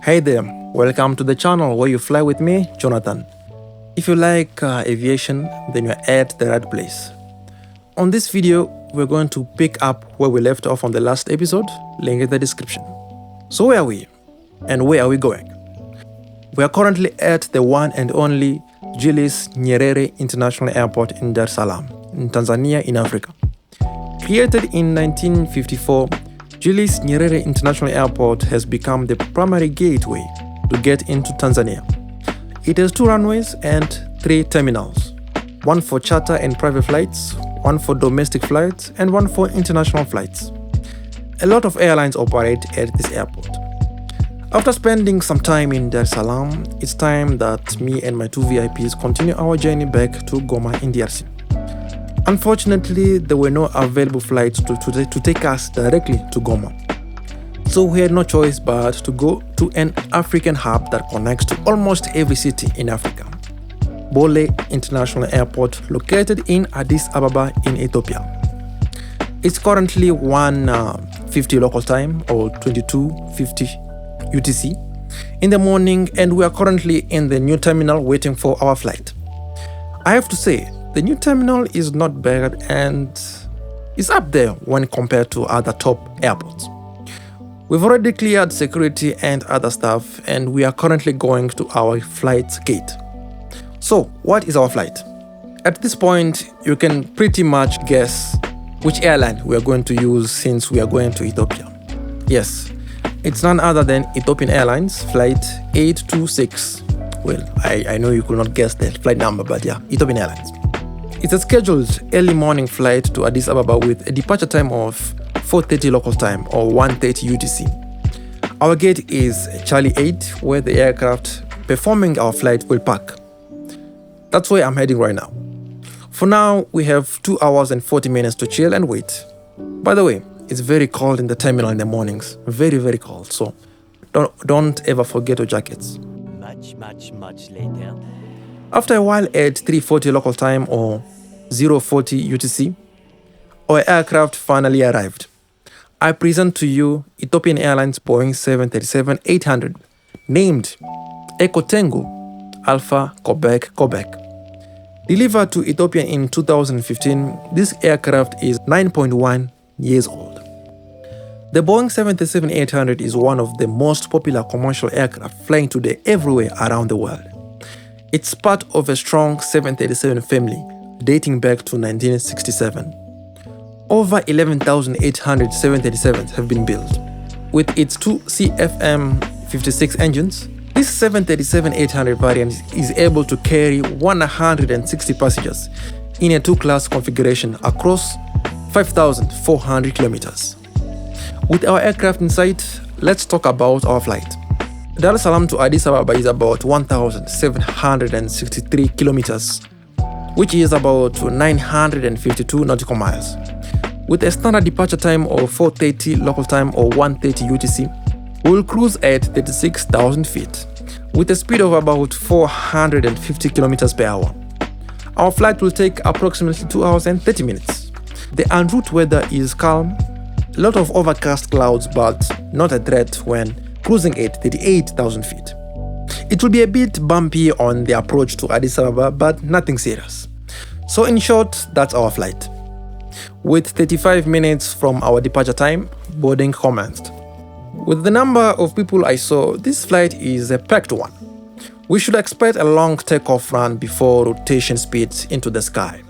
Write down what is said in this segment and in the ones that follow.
Hey there, welcome to the channel where you fly with me, Jonathan. If you like aviation, then you're at the right place. On this video, we're going to pick up where we left off on the last episode, link in the description. So where are we? And where are we going? We are currently at the one and only Julius Nyerere International Airport in Dar es Salaam, in Tanzania in Africa. Created in 1954, Julius Nyerere International Airport has become the primary gateway to get into Tanzania. It has 2 runways and 3 terminals, one for charter and private flights, one for domestic flights, and one for international flights. A lot of airlines operate at this airport. After spending some time in Dar es Salaam, it's time that me and my 2 VIPs continue our journey back to Goma in DRC. Unfortunately, there were no available flights to take us directly to Goma. So we had no choice but to go to an African hub that connects to almost every city in Africa. Bole International Airport, located in Addis Ababa in Ethiopia. It's currently 1:50 local time or 22:50 UTC in the morning, and we are currently in the new terminal waiting for our flight. I have to say, the new terminal is not bad and is up there when compared to other top airports. We've already cleared security and other stuff, and we are currently going to our flight gate. So, what is our flight? At this point, you can pretty much guess which airline we are going to use since we are going to Ethiopia. Yes, it's none other than Ethiopian Airlines flight 826. Well, I know you could not guess the flight number, but yeah, Ethiopian Airlines. It's a scheduled early morning flight to Addis Ababa with a departure time of 4:30 local time or 1:30 UTC. Our gate is Charlie 8, where the aircraft performing our flight will park. That's where I'm heading right now. For now, we have 2 hours and 40 minutes to chill and wait. By the way, it's very cold in the terminal in the mornings. Very, very cold. So don't ever forget your jackets. Much later. After a while at 3:40 local time or 0:40 UTC, our aircraft finally arrived. I present to you Ethiopian Airlines Boeing 737-800, named Echo Tango Alpha Quebec. Delivered to Ethiopia in 2015, this aircraft is 9.1 years old. The Boeing 737-800 is one of the most popular commercial aircraft flying today everywhere around the world. It's part of a strong 737 family dating back to 1967. Over 11,800 737s have been built. With its 2 CFM56 engines, this 737-800 variant is able to carry 160 passengers in a 2-class configuration across 5,400 kilometers. With our aircraft in sight, let's talk about our flight. Dar es Salaam to Addis Ababa is about 1,763 kilometers, which is about 952 nautical miles. With a standard departure time of 4:30 local time or 1:30 UTC, we will cruise at 36,000 feet with a speed of about 450 kilometers per hour. Our flight will take approximately 2 hours and 30 minutes. The en route weather is calm, a lot of overcast clouds, but not a threat when cruising at 38,000 feet. It will be a bit bumpy on the approach to Addis Ababa, but nothing serious. So in short, that's our flight. With 35 minutes from our departure time, boarding commenced. With the number of people I saw, this flight is a packed one. We should expect a long takeoff run before rotation speeds into the sky.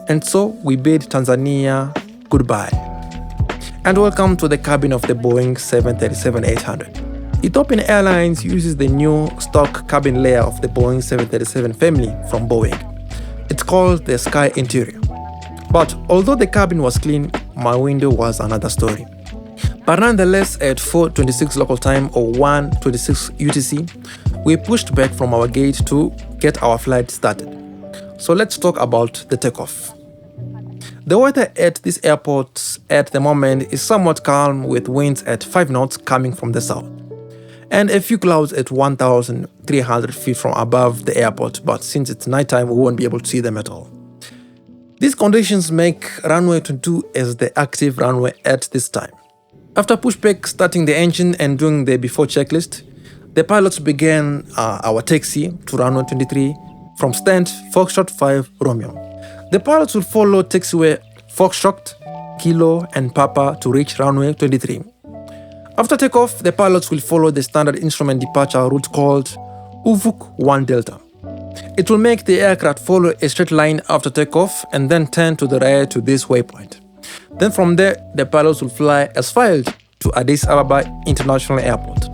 And so we bid Tanzania goodbye. And welcome to the cabin of the Boeing 737-800. Ethiopian Airlines uses the new stock cabin layer of the Boeing 737 family from Boeing. It's called the Sky Interior. But although the cabin was clean, my window was another story. But nonetheless, at 4:26 local time or 1:26 UTC, we pushed back from our gate to get our flight started. So let's talk about the takeoff. The weather at this airport at the moment is somewhat calm, with winds at 5 knots coming from the south, and a few clouds at 1,300 feet from above the airport, but since it's nighttime, we won't be able to see them at all. These conditions make runway 22 as the active runway at this time. After pushback, starting the engine and doing the before checklist, The pilots began our taxi to runway 23 from stand Foxtrot 5 Romeo. The pilots will follow taxiway Foxtrot, Kilo and Papa to reach runway 23. After takeoff, the pilots will follow the standard instrument departure route called Uvuk 1 Delta. It will make the aircraft follow a straight line after takeoff and then turn to the right to this waypoint. Then from there, the pilots will fly as filed to Addis Ababa International Airport.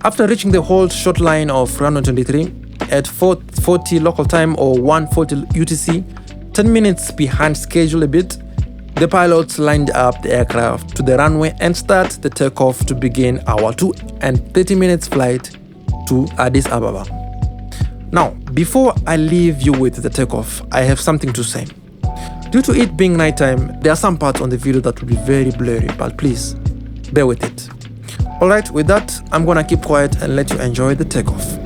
After reaching the hold short line of runway 23 at 4:40 local time or 1:40 UTC, 10 minutes behind schedule a bit, the pilots lined up the aircraft to the runway and start the takeoff to begin our 2 and 30 minutes flight to Addis Ababa. Now, before I leave you with the takeoff, I have something to say. Due to it being nighttime, there are some parts on the video that will be very blurry, but please, bear with it. Alright, with that, I'm gonna keep quiet and let you enjoy the takeoff.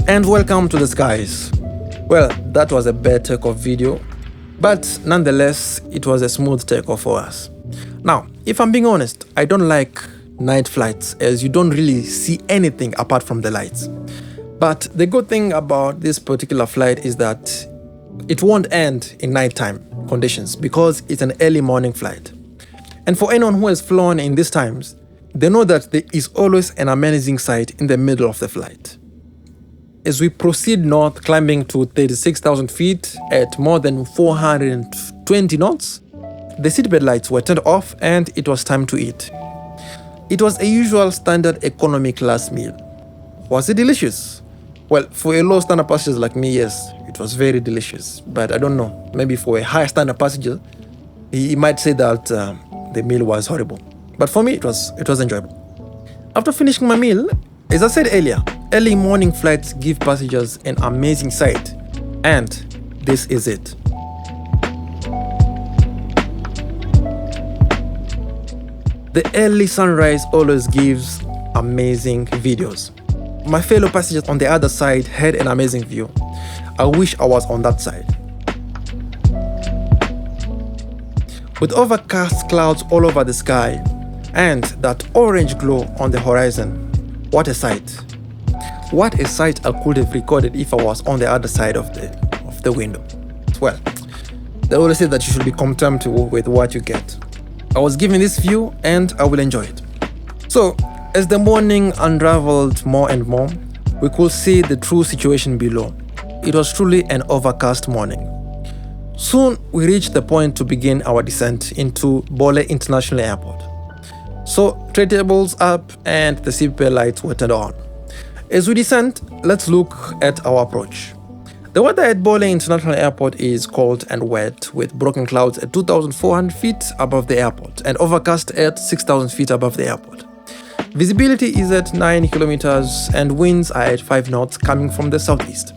And welcome to the skies. Well, that was a bad takeoff video, but nonetheless, it was a smooth takeoff for us. Now, if I'm being honest, I don't like night flights as you don't really see anything apart from the lights. But the good thing about this particular flight is that it won't end in nighttime conditions because it's an early morning flight. And for anyone who has flown in these times, they know that there is always an amazing sight in the middle of the flight. As we proceed north, climbing to 36,000 feet at more than 420 knots, the seatbelt lights were turned off and it was time to eat. It was a usual standard economy class meal. Was it delicious? Well, for a low standard passenger like me, yes, it was very delicious. But I don't know, maybe for a high standard passenger, he might say that the meal was horrible. But for me, it was enjoyable. After finishing my meal, as I said earlier, early morning flights give passengers an amazing sight, and this is it. The early sunrise always gives amazing videos. My fellow passengers on the other side had an amazing view. I wish I was on that side. With overcast clouds all over the sky and that orange glow on the horizon, what a sight. What a sight I could have recorded if I was on the other side of the window. Well, they always say that you should be content with what you get. I was given this view and I will enjoy it. So, as the morning unraveled more and more, we could see the true situation below. It was truly an overcast morning. Soon, we reached the point to begin our descent into Bole International Airport. So, tray tables up and the seatbelt lights were turned on. As we descend, let's look at our approach. The weather at Bole International Airport is cold and wet, with broken clouds at 2,400 feet above the airport and overcast at 6,000 feet above the airport. Visibility is at 9 kilometers and winds are at 5 knots coming from the southeast.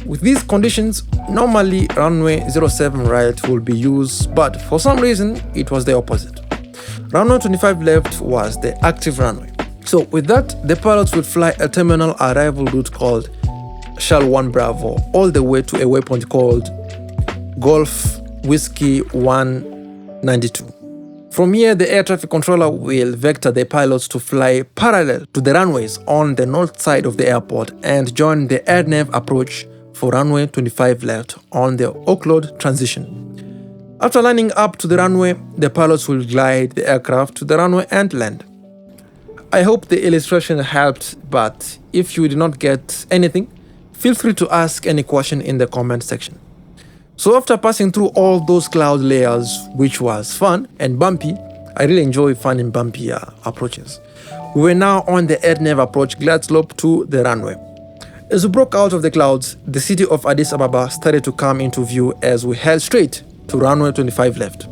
With these conditions, normally runway 07 right will be used, but for some reason, it was the opposite. Runway 25 left was the active runway. So with that, the pilots would fly a terminal arrival route called Shell 1 Bravo all the way to a waypoint called Golf Whiskey 192. From here, the air traffic controller will vector the pilots to fly parallel to the runways on the north side of the airport and join the air-nav approach for runway 25 left on the Oakload transition. After lining up to the runway, the pilots will glide the aircraft to the runway and land. I hope the illustration helped, but if you did not get anything, feel free to ask any question in the comment section. So after passing through all those cloud layers, which was fun and bumpy, I really enjoy fun and bumpy approaches. We were now on the Airline approach glide slope to the runway. As we broke out of the clouds, the city of Addis Ababa started to come into view as we head straight to runway 25 left.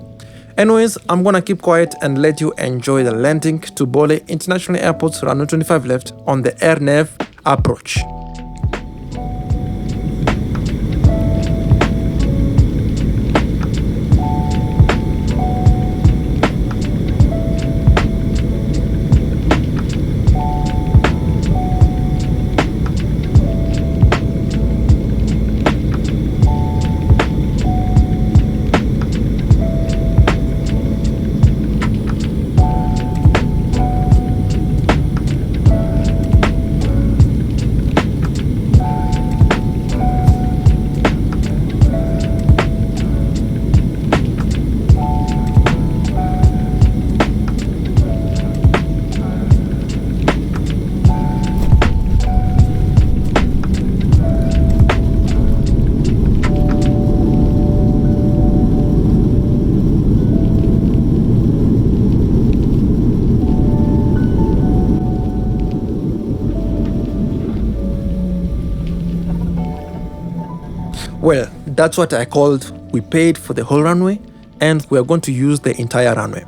Anyways, I'm gonna keep quiet and let you enjoy the landing to Bole International Airport's runway 25 left on the Airline approach. Well, that's what I called we paid for the whole runway and we are going to use the entire runway.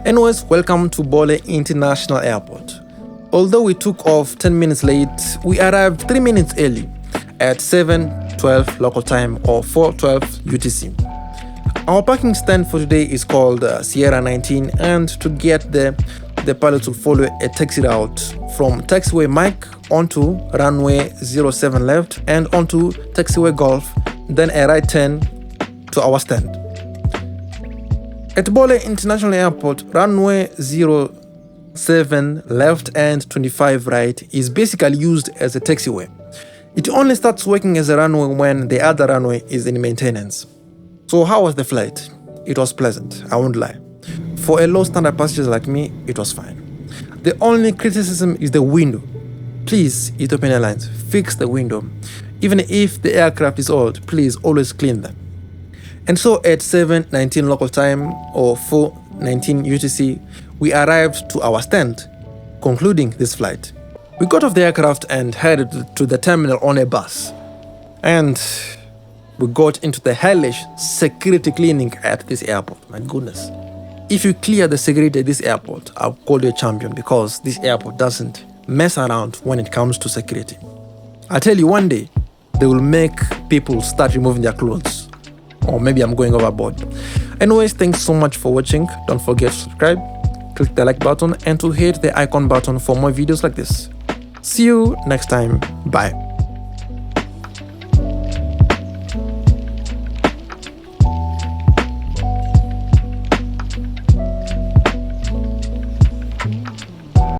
Anyways, welcome to Bole International Airport. Although we took off 10 minutes late, we arrived 3 minutes early at 7:12 local time or 4:12 UTC. Our parking stand for today is called Sierra 19, and to get there, the pilots will follow a taxi route from taxiway Mike onto runway 07 left and onto taxiway Golf, then a right turn to our stand. At Bole International Airport, runway 07 left and 25 right is basically used as a taxiway. It only starts working as a runway when the other runway is in maintenance. So how was the flight? It was pleasant, I won't lie. For a low standard passenger like me, it was fine. The only criticism is the window. Please, Ethiopian Airlines, fix the window. Even if the aircraft is old, please always clean them. And so at 7:19 local time or 4:19 UTC, we arrived to our stand, concluding this flight. We got off the aircraft and headed to the terminal on a bus. And we got into the hellish security cleaning at this airport. My goodness. If you clear the security at this airport, I'll call you a champion, because this airport doesn't mess around when it comes to security. I tell you, one day, they will make people start removing their clothes. Or maybe I'm going overboard. Anyways, thanks so much for watching. Don't forget to subscribe, click the like button, and to hit the icon button for more videos like this. See you next time. Bye.